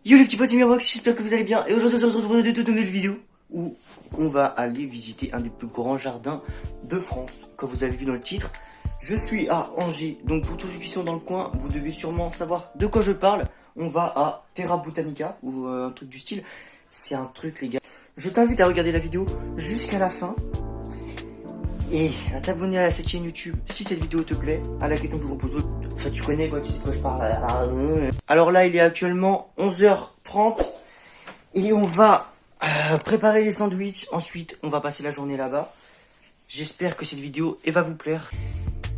Yo les petits potes, c'est Mirbox, j'espère que vous allez bien. Et aujourd'hui, on se retrouve dans une nouvelle vidéo où on va aller visiter un des plus grands jardins de France. Comme vous avez vu dans le titre, je suis à Angers. Donc pour tous ceux qui sont dans le coin, vous devez sûrement savoir de quoi je parle. On va à Terra Botanica ou un truc du style. C'est un truc les gars. Je t'invite à regarder la vidéo jusqu'à la fin. Et à t'abonner à cette chaîne YouTube si cette vidéo te plaît. À la question que je vous pose, enfin tu connais quoi, tu sais de quoi je parle. Alors là il est actuellement 11h30 et on va préparer les sandwichs. Ensuite on va passer la journée là-bas. J'espère que cette vidéo va vous plaire.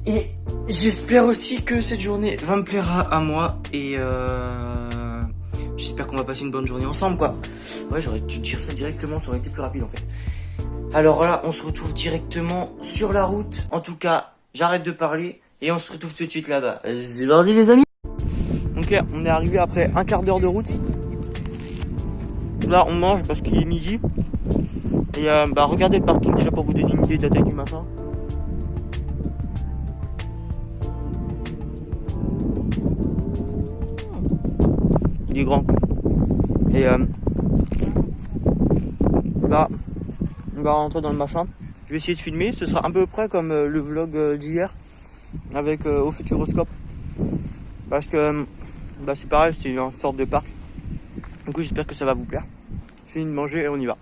Et j'espère aussi que cette journée va me plaire à moi. Et j'espère qu'on va passer une bonne journée ensemble quoi. Ouais, j'aurais dû dire ça directement, ça aurait été plus rapide en fait. Alors là, on se retrouve directement sur la route. En tout cas, j'arrête de parler et on se retrouve tout de suite là-bas. C'est parti les amis. Ok, on est arrivé après un quart d'heure de route. Là, on mange parce qu'il est midi. Et regardez le parking déjà pour vous donner une idée de la taille du machin. Il est grand quoi. Et là, on va rentrer dans le machin. Je vais essayer de filmer. Ce sera à peu près comme le vlog d'hier avec au Futuroscope. Parce que c'est pareil, c'est une sorte de parc. Du coup, j'espère que ça va vous plaire. Je finis de manger et on y va.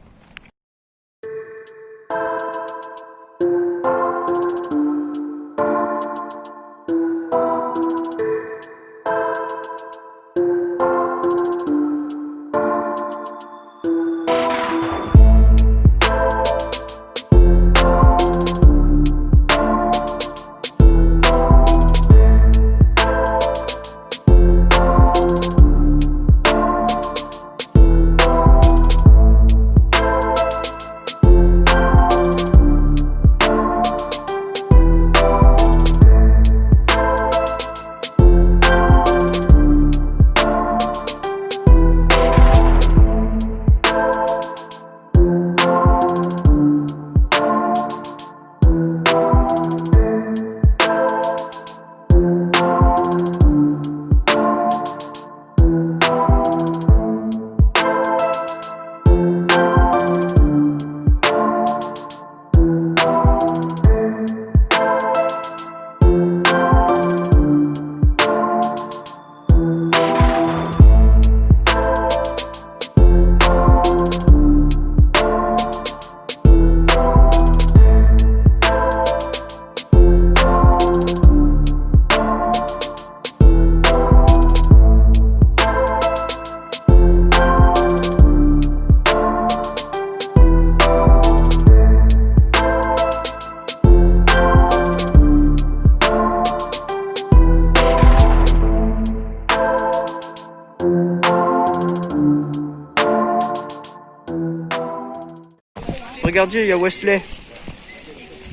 Regardez, il y a Wesley.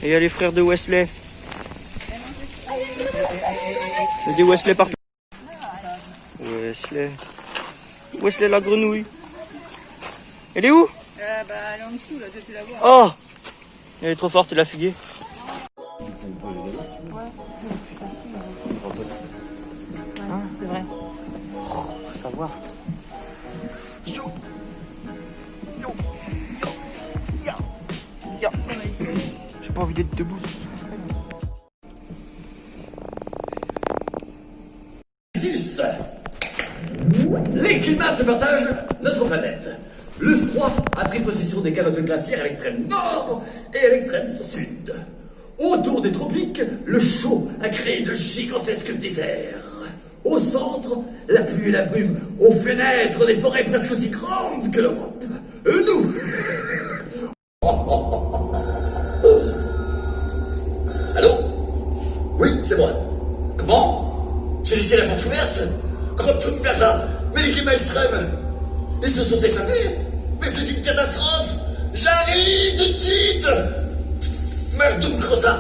Et il y a les frères de Wesley. Il y a des Wesley partout. Wesley. Wesley la grenouille. Elle est où? Elle est en dessous là, tu la vois. Oh! Elle est trop forte, elle a fugué. Hein, c'est vrai. Faut savoir. Yo! Yo! Yo! Yo! J'ai pas envie d'être debout. Les climats se partagent notre planète. Le froid a pris possession des calottes glaciaires à l'extrême nord et à l'extrême sud. Autour des tropiques, le chaud a créé de gigantesques déserts. Au centre, la pluie et la brume ont fait naître des forêts presque aussi grandes que l'Europe. Nous Allô? Oui, c'est moi. Comment? J'ai laissé la porte ouverte? Grottenberda, mais les climats extrêmes, ils se sont échappés. Mais c'est une catastrophe. J'arrive tout de suite. Merde, crottin.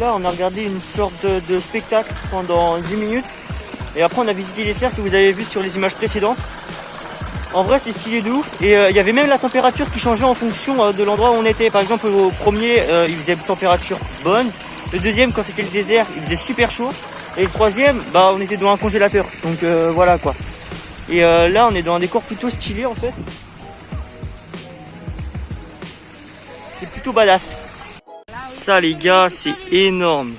là, on a regardé une sorte de spectacle pendant 10 minutes. Et après, on a visité les cercles que vous avez vus sur les images précédentes. En vrai, c'est stylé de ouf. Et il y avait même la température qui changeait en fonction de l'endroit où on était. Par exemple, au premier, il faisait une température bonne. Le deuxième, quand c'était le désert, il faisait super chaud. Et le troisième, bah, on était dans un congélateur. Donc voilà quoi. Et là, on est dans un décor plutôt stylé en fait. C'est plutôt badass. Ça les gars, c'est énorme.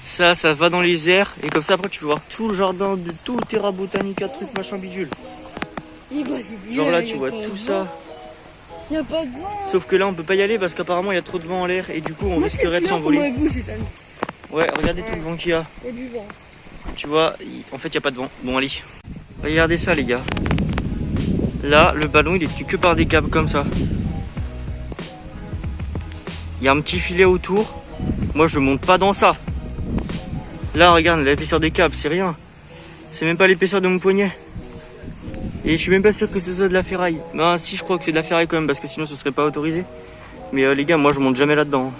Ça va dans les airs. Et comme ça après tu peux voir tout le jardin, de tout le terrain botanique, un truc machin bidule. Genre là tu vois tout ça. Il n'y a pas de vent. Sauf que là on peut pas y aller parce qu'apparemment il y a trop de vent en l'air. Et du coup on risquerait de s'envoler. Ouais, regardez tout le vent qu'il y a. Il y a du vent. Tu vois, en fait il n'y a pas de vent. Bon allez. Regardez ça les gars. Là le ballon il est tenu que par des câbles comme ça. Il y a un petit filet autour. Moi je monte pas dans ça. Là regarde l'épaisseur des câbles, c'est rien. C'est même pas l'épaisseur de mon poignet. Et je suis même pas sûr que ce soit de la ferraille. Ben si, je crois que c'est de la ferraille quand même parce que sinon ce serait pas autorisé. Mais les gars, moi je monte jamais là-dedans.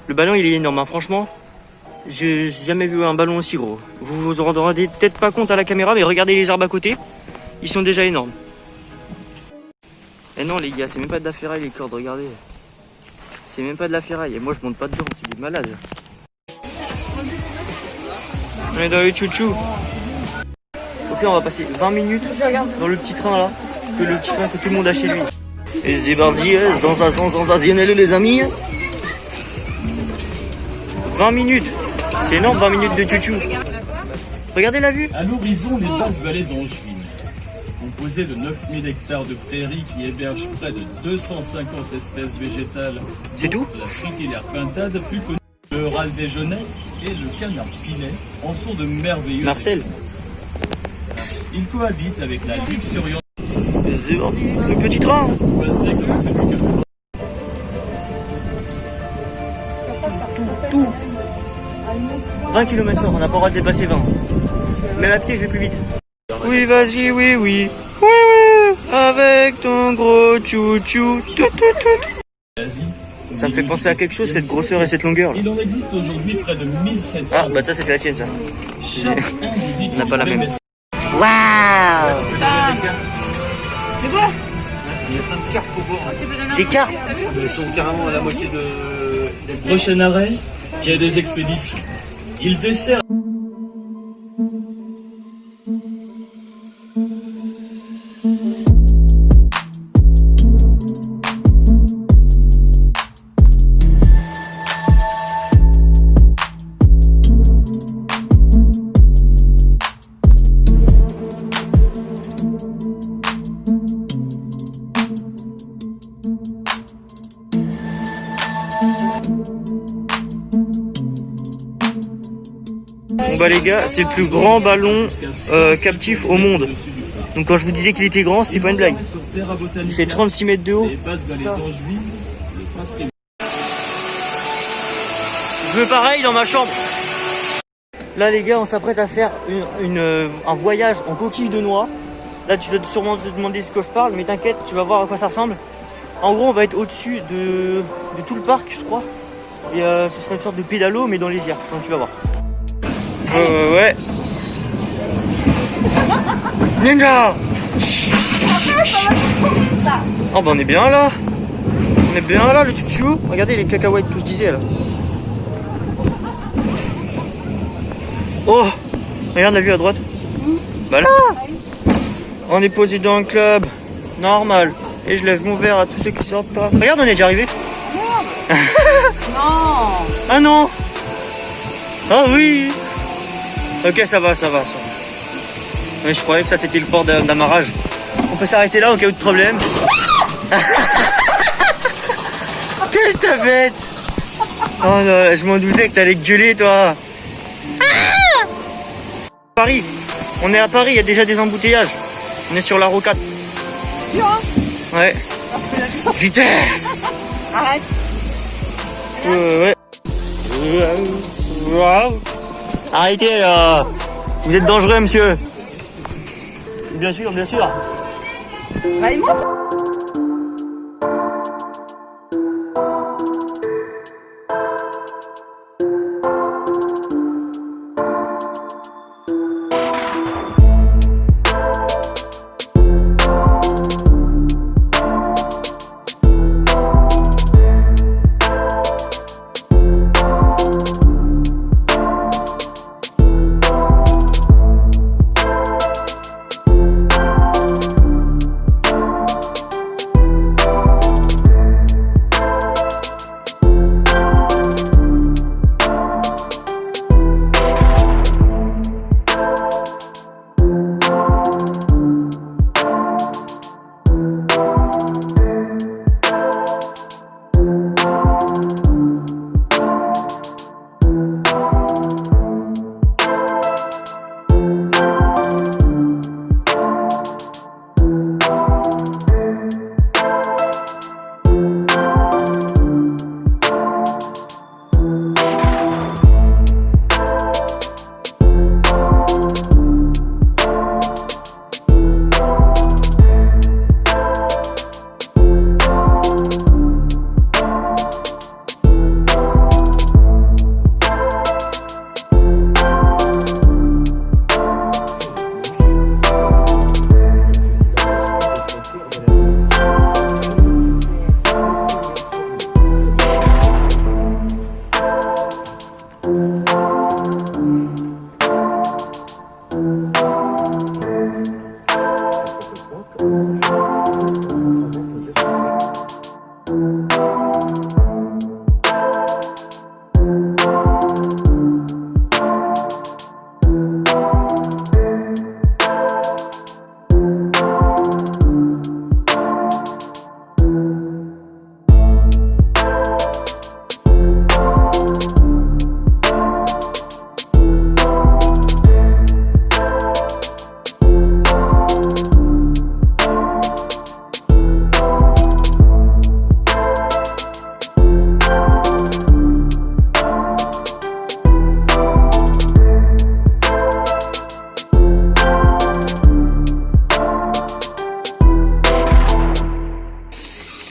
Le ballon il est énorme, hein. Franchement. J'ai jamais vu un ballon aussi gros. Vous vous en rendez peut-être pas compte à la caméra, mais regardez les arbres à côté. Ils sont déjà énormes. Et non les gars, c'est même pas de la ferraille les cordes, regardez. C'est même pas de la ferraille. Et moi je monte pas dedans, c'est des malades. On est dans le chouchou. Ok, on va passer 20 minutes dans le petit train là. Le petit train que tout le monde a chez lui. Et c'est parti, sensationnel les amis. 20 minutes. C'est énorme, 20 minutes de chouchou. Regardez la vue. À l'horizon, les basses vallées angevines. Composées de 9000 hectares de prairies qui hébergent près de 250 espèces végétales. C'est tout ? La fritillaire pintade, plus connue, le râle déjeuner et le canard pinet en sont de merveilleux. Marcel. Ils cohabitent avec la luxuriante. Le petit train. Basée comme celui que Tout. 20 km/h, on n'a pas le droit de dépasser 20. Même à pied, je vais plus vite. Oui, vas-y, oui. Avec ton gros chouchou. l'Asie. Ça me fait penser à quelque chose, cette grosseur et cette longueur. Là. Il en existe aujourd'hui près de 1700. Ah, bah ça, c'est la tienne, ça. Chaque individu On n'a pas la même. mais Waouh. C'est quoi? Il y a plein de cartes pour boire. Des cartes. Ils sont carrément à la moitié de... Prochain arrêt, quai des expéditions. Il dessert. Bon bah les gars, c'est le plus grand ballon captif au monde. Donc quand je vous disais qu'il était grand, c'était pas une blague. Il fait 36 mètres de haut. Je veux pareil dans ma chambre. Là les gars, on s'apprête à faire un voyage en coquille de noix. Là tu dois sûrement te demander ce que je parle, mais t'inquiète, tu vas voir à quoi ça ressemble. En gros, on va être au-dessus de tout le parc, je crois. Et ce sera une sorte de pédalo, mais dans les airs. Donc tu vas voir. Ouais. Ninja. Oh bah on est bien là. On est bien là, le chouchou. Regardez les cacahuètes que je disais là. Oh, regarde la vue à droite. Bah là. On est posé dans le club. Normal. Et je lève mon verre à tous ceux qui sortent pas. Regarde, on est déjà arrivé. Non. Ah non. Ah oui. Ok, ça va. Mais je croyais que ça c'était le port d'amarrage. On peut s'arrêter là au cas où de problème. Quelle ta bête. Oh non, je m'en doutais que t'allais gueuler toi. Paris. On est à Paris, il y a déjà des embouteillages. On est sur la rocade. Ouais. Vitesse. Arrête. Ouais. Arrêtez là. Vous êtes dangereux monsieur. Bien sûr. Bah, il monte.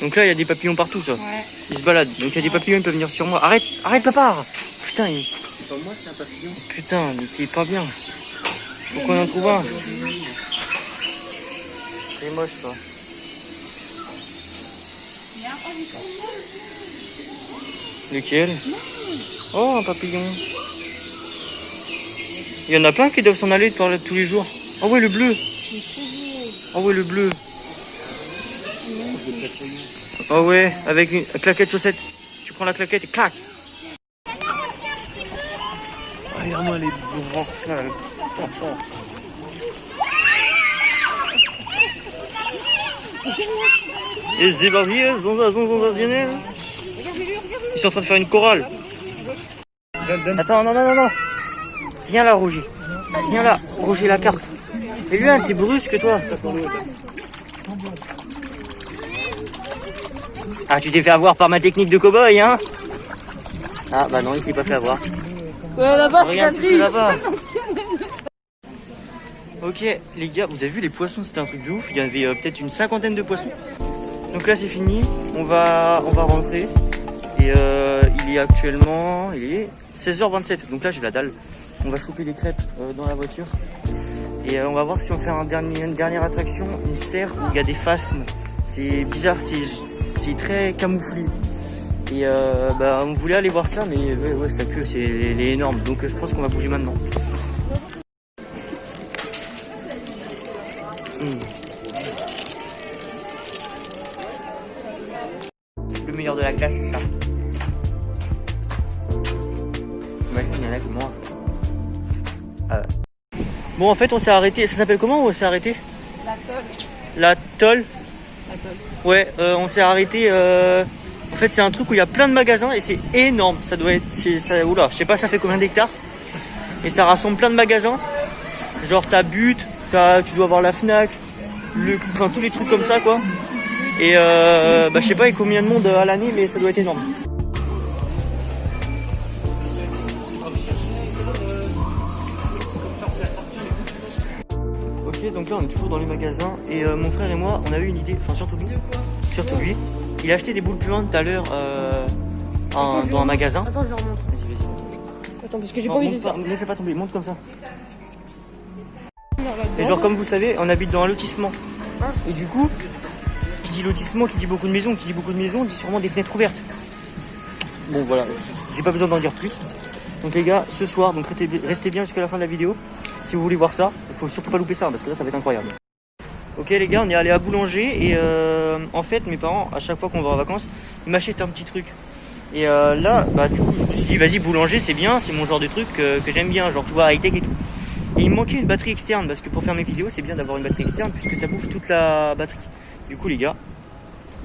Donc là, il y a des papillons partout, ça. Ouais. Ils se baladent. Donc il y a des papillons, ils peuvent venir sur moi. Arrête, arrête, papa. Putain, C'est pas moi, c'est un papillon. putain, mais t'es pas bien. Faut qu'on en trouve un. T'es moche, toi. Lequel? Oh, un papillon. Il y en a plein qui doivent s'en aller tous les jours. Oh ouais, le bleu. Oh ouais, le bleu. Oh ouais, avec une claquette chaussette. Tu prends la claquette et clac. Regarde-moi les grands flingues. Et c'est parti, sensationnel. Ils sont en train de faire une chorale. Attends, non. Viens là, Roger. Viens là, Roger, la carte. Et lui, t'es brusque, toi. Ah, tu t'es fait avoir par ma technique de cow-boy, hein? Ah, bah non, il s'est pas fait avoir. Ouais, là-bas, c'est Regarde, la c'est prise. là-bas. Ok, les gars, vous avez vu les poissons, c'était un truc de ouf. Il y avait peut-être une cinquantaine de poissons. Donc là, c'est fini. On va rentrer. Et il est actuellement, 16h27. Donc là, j'ai la dalle. On va choper les crêpes dans la voiture. Et on va voir si on fait une dernière attraction, une serre où il y a des phasmes. C'est bizarre, c'est très camouflé. Et bah, on voulait aller voir ça, mais ouais, la queue, elle est énorme. Donc je pense qu'on va bouger maintenant. Le meilleur de la classe, c'est ça. Imagine, il y en a que moi. Bon, en fait, on s'est arrêté. Ça s'appelle comment, on s'est arrêté? La tôle. Ouais, on s'est arrêté. En fait, c'est un truc où il y a plein de magasins et c'est énorme. Ça doit être. Oula, je sais pas, ça fait combien d'hectares. Et ça rassemble plein de magasins. Genre, t'as But, tu dois avoir la Fnac, enfin, tous les trucs comme ça, quoi. Et bah, je sais pas, il y a combien de monde à l'année, mais ça doit être énorme. Ok, donc là on est toujours dans les magasins et mon frère et moi on a eu une idée, enfin surtout lui, il a acheté des boules puantes tout à l'heure dans un magasin. Attends, je leur montre. Vas-y. Attends, parce que j'ai pas envie de faire. Ne fais pas tomber, monte comme ça. Et genre comme vous savez, on habite dans un lotissement. Et du coup, qui dit lotissement, qui dit beaucoup de maisons, dit sûrement des fenêtres ouvertes. Bon voilà, j'ai pas besoin d'en dire plus. Donc les gars, ce soir, donc restez bien jusqu'à la fin de la vidéo. Si vous voulez voir ça, il faut surtout pas louper ça parce que là ça va être incroyable. Ok les gars, on est allé à Boulanger et en fait mes parents, à chaque fois qu'on va en vacances, ils m'achètent un petit truc. Et là, bah du coup je me suis dit vas-y Boulanger c'est bien, c'est mon genre de truc que j'aime bien, genre tu vois high-tech et tout. Et il me manquait une batterie externe parce que pour faire mes vidéos c'est bien d'avoir une batterie externe puisque ça bouffe toute la batterie. Du coup les gars,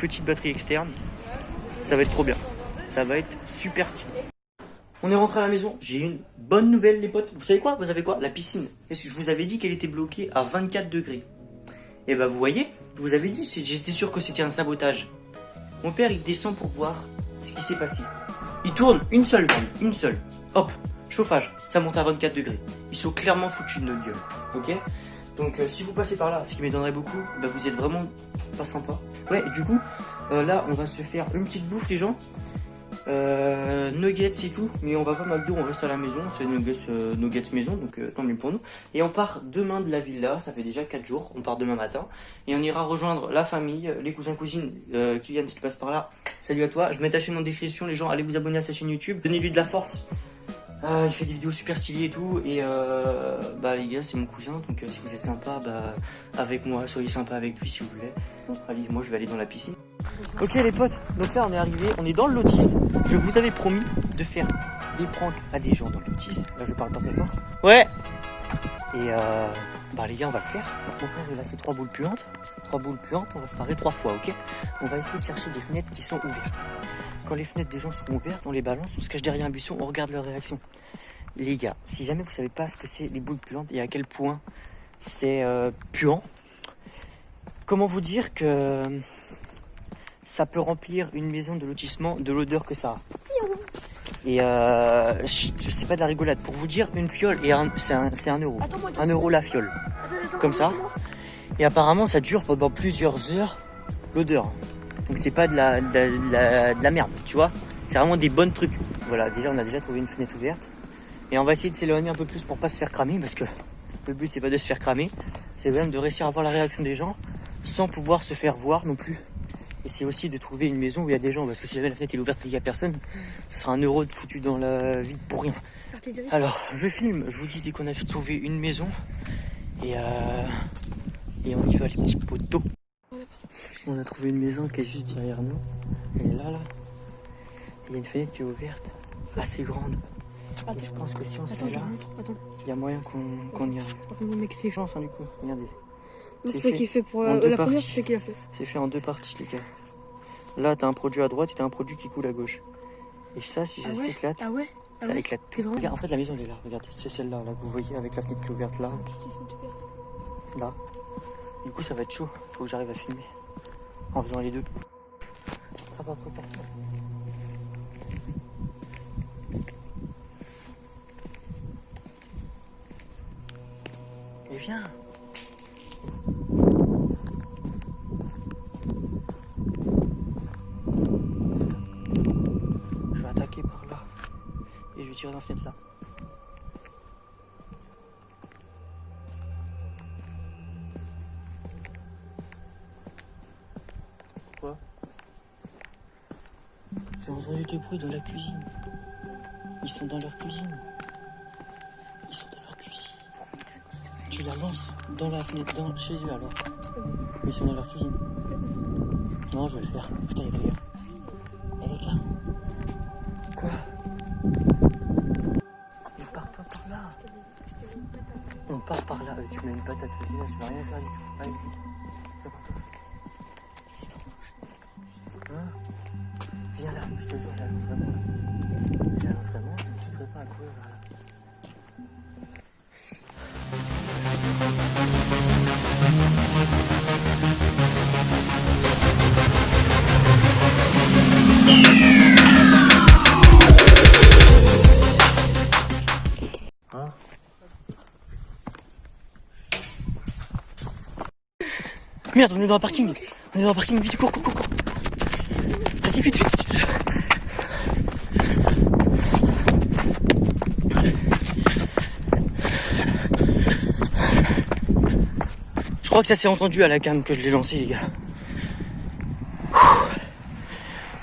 petite batterie externe. Ça va être trop bien. Ça va être super stylé. On est rentré à la maison. J'ai une bonne nouvelle, les potes. Vous savez quoi? Vous savez quoi? La piscine. Est-ce que je vous avais dit qu'elle était bloquée à 24 degrés? Et bah, vous voyez, je vous avais dit, j'étais sûr que c'était un sabotage. Mon père, il descend pour voir ce qui s'est passé. Il tourne une seule vanne, une seule. Hop, chauffage, ça monte à 24 degrés. Ils sont clairement foutus de notre gueule. Ok? Donc, si vous passez par là, ce qui m'étonnerait beaucoup, bah, vous êtes vraiment pas sympa. Ouais, du coup, là, on va se faire une petite bouffe, les gens. Nuggets et tout, mais on va pas McDo, on reste à la maison, c'est nuggets maison, donc tant mieux pour nous. Et on part demain de la villa, ça fait déjà 4 jours, on part demain matin, et on ira rejoindre la famille, les cousins cousines, Kylian si tu passes par là, salut à toi, je mets ta chaîne en description, les gens, allez vous abonner à sa chaîne YouTube, donnez-lui de la force. Il fait des vidéos super stylées et tout, et bah les gars c'est mon cousin, donc si vous êtes sympa, bah avec moi, soyez sympa avec lui si vous voulez. Allez, moi je vais aller dans la piscine. Ok les potes, donc là on est arrivé, on est dans le Lotis. Je vous avais promis de faire des pranks à des gens dans le Lotis. Là je parle pas très fort. Ouais. Et bah les gars on va le faire. Donc, mon frère il a ses 3 boules puantes. 3 boules puantes, on va se parer 3 fois, ok? On va essayer de chercher des fenêtres qui sont ouvertes. Quand les fenêtres des gens seront ouvertes, on les balance, on se cache derrière un buisson, on regarde leur réaction. Les gars, si jamais vous savez pas ce que c'est les boules puantes et à quel point c'est puant, comment vous dire que ça peut remplir une maison de lotissement de l'odeur que ça a. Et c'est pas de la rigolade. Pour vous dire, une fiole, c'est 1 euro. 1 euro la fiole. Comme ça. Et apparemment, ça dure pendant plusieurs heures l'odeur. Donc c'est pas de la merde, tu vois. C'est vraiment des bons trucs. Voilà, déjà on a déjà trouvé une fenêtre ouverte. Et on va essayer de s'éloigner un peu plus pour pas se faire cramer. Parce que le but c'est pas de se faire cramer. C'est quand même de réussir à voir la réaction des gens sans pouvoir se faire voir non plus. Et c'est aussi de trouver une maison où il y a des gens. Parce que si jamais la fenêtre est ouverte et qu'il n'y a personne, ce sera 1 euro de foutu dans la vide pour rien. Alors, je filme, je vous dis dès qu'on a trouvé une maison. Et on y va les petits poteaux. On a trouvé une maison qui est juste derrière nous. Elle est là. Et il y a une fenêtre qui est ouverte, assez grande. Et je pense que si on se met là, il y a moyen qu'on y arrive. Mec, c'est Chance du coup, regardez. c'est ce qu'il fait pour la première, c'est ce qu'il a fait. C'est fait en 2 parties les gars. Là t'as un produit à droite et t'as un produit qui coule à gauche. Et ça si ça s'éclate, ça éclate tout. Regarde, en fait la maison elle est là, regardez, c'est celle-là là, que vous voyez avec la fenêtre qui est ouverte là. Là. Du coup ça va être chaud, faut que j'arrive à filmer. En faisant les deux. Hop. Et viens. Je vais attaquer par là. Et je vais tirer dans la fenêtre là. Quoi? J'ai entendu des bruits dans la cuisine. Ils sont dans leur cuisine. Tu la lances dans la fenêtre, chez eux alors. Ils sont dans leur cuisine. Non, je vais le faire. Putain, il est là. Elle est là. Quoi? Mais pars-toi par là. On part par là. Tu mets une patate, vas-y là, je vais rien faire du tout. Allez, vite. C'est trop moche. Hein? Viens là, je te jure, j'annonce vraiment là. J'annonce vraiment, je ne quitterai pas à courir vers là. Merde, on est dans un parking. Vite, cours. Vas-y, vite. Je crois que ça s'est entendu à la cam que je l'ai lancé, les gars.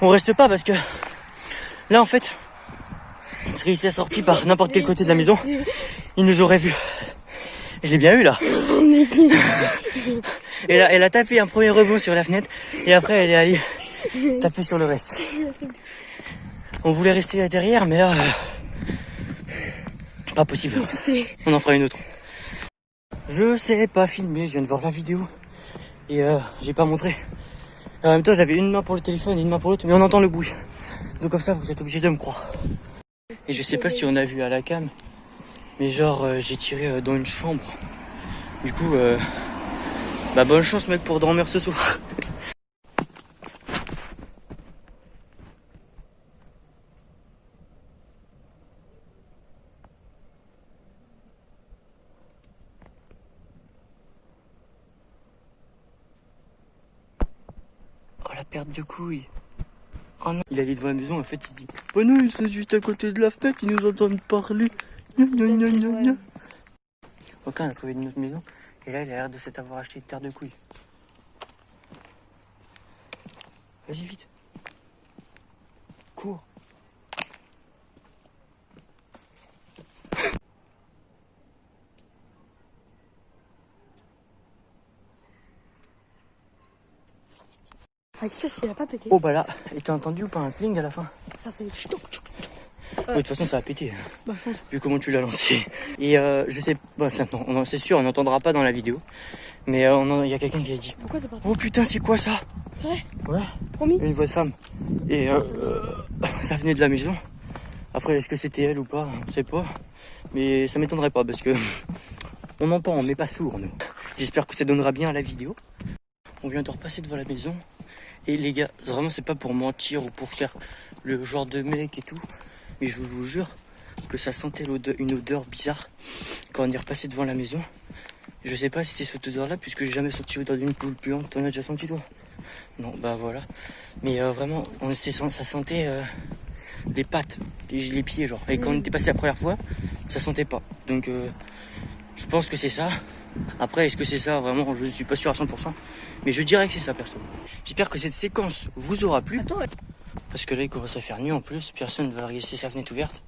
On reste pas parce que là, en fait, s'il s'est sorti par n'importe quel côté de la maison, il nous aurait vus. Je l'ai bien eu là. Et là, elle a tapé un premier rebond sur la fenêtre et après elle est allée taper sur le reste. On voulait rester derrière, mais là, pas possible. On en fera une autre. Je sais pas filmer, je viens de voir la vidéo et j'ai pas montré. En même temps, j'avais une main pour le téléphone et une main pour l'autre, mais on entend le bruit. Donc comme ça, vous êtes obligés de me croire. Et je sais pas si on a vu à la cam, mais genre, j'ai tiré dans une chambre. Du coup, bah bonne chance mec pour dormir ce soir. Oh la perte de couilles. Oh non. Il allait devant la maison, en fait il dit oh non, ils sont juste à côté de la fenêtre, ils nous entendent parler. Ok, on a trouvé une autre maison. Et là il a l'air de s'être avoir acheté une paire de couilles. Vas-y vite. Cours. Avec ça, s'il a pas pété. Oh bah là, et t'as entendu ou pas un cling à la fin? Ça fait ch'touk ch'touk. Ouais, de toute façon ça va péter. Bah, chance. Vu comment tu l'as lancé. Et je sais pas, c'est sûr, on n'entendra pas dans la vidéo. Mais il y a quelqu'un qui a dit Pourquoi t'es parti? oh putain, c'est quoi ça? C'est vrai? Ouais, Promis? une voix de femme. Et ça venait de la maison. Après, est-ce que c'était elle ou pas? Je sais pas. Mais ça m'étonnerait pas parce que on entend, on n'est pas sourd nous. J'espère que ça donnera bien à la vidéo. On vient de repasser devant la maison. Et les gars, vraiment c'est pas pour mentir ou pour faire le genre de mec et tout. Mais je vous jure que ça sentait une odeur bizarre quand on est repassé devant la maison. Je sais pas si c'est cette odeur là puisque j'ai jamais senti l'odeur d'une poule puante. T'en as déjà senti toi? Non, bah voilà. Mais vraiment, ça sentait les pattes, les pieds genre. Et quand on était passé la première fois, ça sentait pas. Donc je pense que c'est ça. Après, est-ce que c'est ça? Vraiment, je ne suis pas sûr à 100%. Mais je dirais que c'est ça, perso. J'espère que cette séquence vous aura plu. Attends, ouais. Parce que là, il commence à faire nuit en plus. Personne ne va laisser sa fenêtre ouverte.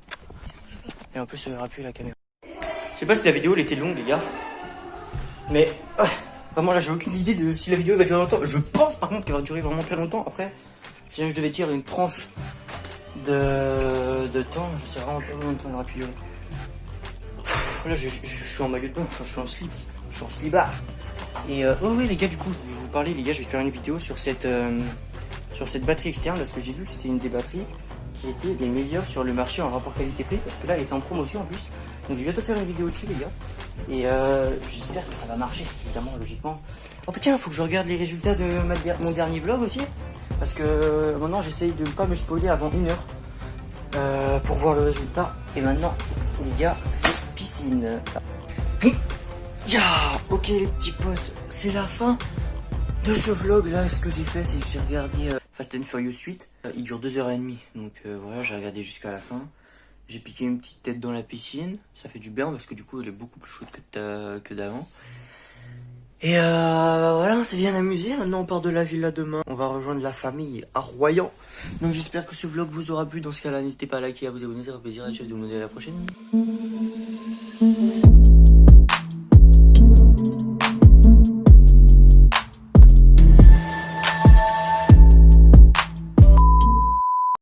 Et en plus, ça verra plus la caméra. Je sais pas si la vidéo elle était longue, les gars. Mais vraiment, là, j'ai aucune idée de si la vidéo va durer longtemps. Je pense par contre qu'elle va durer vraiment très longtemps. Après, si je devais tirer une tranche de temps, je sais vraiment pas combien de temps elle aura pu durer. Là, je suis en maillot de bain, enfin, je suis en slip. Je suis en slibard. Et oh oui les gars, du coup je vais vous parler, les gars, je vais faire une vidéo sur cette batterie externe parce que j'ai vu que c'était une des batteries qui était les meilleures sur le marché en rapport qualité-prix parce que là elle était en promotion en plus. Donc je vais bientôt faire une vidéo dessus les gars. Et j'espère que ça va marcher, évidemment, logiquement. Oh putain, faut que je regarde les résultats de mon dernier vlog aussi. Parce que maintenant j'essaye de ne pas me spoiler avant 1 heure pour voir le résultat. Et maintenant les gars, c'est piscine. Ya, ok les petits potes, c'est la fin de ce vlog là. Ce que j'ai fait, c'est que j'ai regardé Fast and Furious 8. Il dure 2h30, donc voilà, j'ai regardé jusqu'à la fin. J'ai piqué une petite tête dans la piscine, ça fait du bien parce que du coup elle est beaucoup plus chaude que d'avant. Et voilà, on s'est bien amusé. Maintenant on part de la villa demain, on va rejoindre la famille à Royan. Donc j'espère que ce vlog vous aura plu. Dans ce cas là, n'hésitez pas à liker, à vous abonner, ça fera plaisir. Et je vais vous demander à la prochaine.